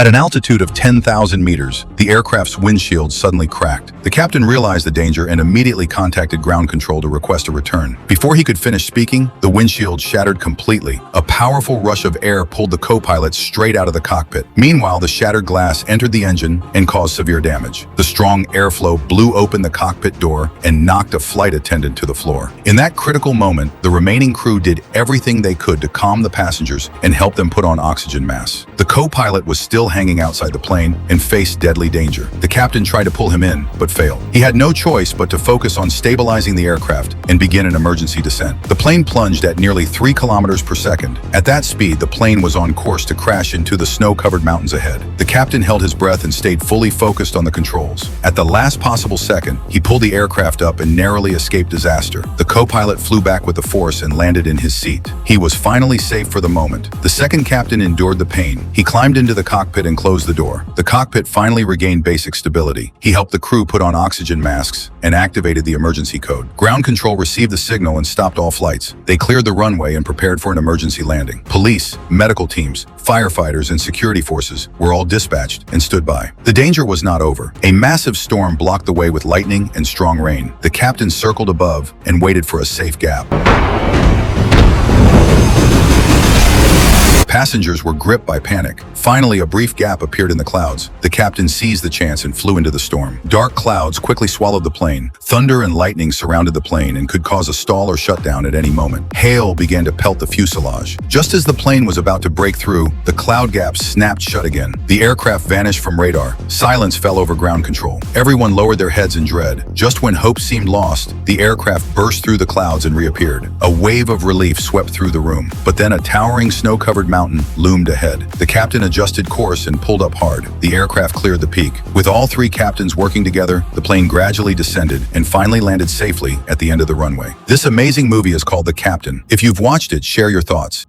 At an altitude of 10,000 meters, the aircraft's windshield suddenly cracked. The captain realized the danger and immediately contacted ground control to request a return. Before he could finish speaking, the windshield shattered completely. A powerful rush of air pulled the co-pilot straight out of the cockpit. Meanwhile, the shattered glass entered the engine and caused severe damage. The strong airflow blew open the cockpit door and knocked a flight attendant to the floor. In that critical moment, the remaining crew did everything they could to calm the passengers and help them put on oxygen masks. The co-pilot was still hanging outside the plane and faced deadly danger. The captain tried to pull him in, but failed. He had no choice but to focus on stabilizing the aircraft and begin an emergency descent. The plane plunged at nearly 3 kilometers per second. At that speed, the plane was on course to crash into the snow-covered mountains ahead. The captain held his breath and stayed fully focused on the controls. At the last possible second, he pulled the aircraft up and narrowly escaped disaster. The co-pilot flew back with the force and landed in his seat. He was finally safe for the moment. The second captain endured the pain. He climbed into the cockpit and closed the door. The cockpit finally regained basic stability. He helped the crew put on oxygen masks and activated the emergency code. Ground control received the signal and stopped all flights. They cleared the runway and prepared for an emergency landing. Police, medical teams, firefighters, and security forces were all dispatched and stood by. The danger was not over. A massive storm blocked the way with lightning and strong rain. The captain circled above and waited for a safe gap. Passengers were gripped by panic. Finally, a brief gap appeared in the clouds. The captain seized the chance and flew into the storm. Dark clouds quickly swallowed the plane. Thunder and lightning surrounded the plane and could cause a stall or shutdown at any moment. Hail began to pelt the fuselage. Just as the plane was about to break through, the cloud gaps snapped shut again. The aircraft vanished from radar. Silence fell over ground control. Everyone lowered their heads in dread. Just when hope seemed lost, the aircraft burst through the clouds and reappeared. A wave of relief swept through the room. But then a towering snow-covered mountain loomed ahead. The captain adjusted course and pulled up hard. The aircraft cleared the peak. With all 3 captains working together, the plane gradually descended and finally landed safely at the end of the runway. This amazing movie is called The Captain. If you've watched it, share your thoughts.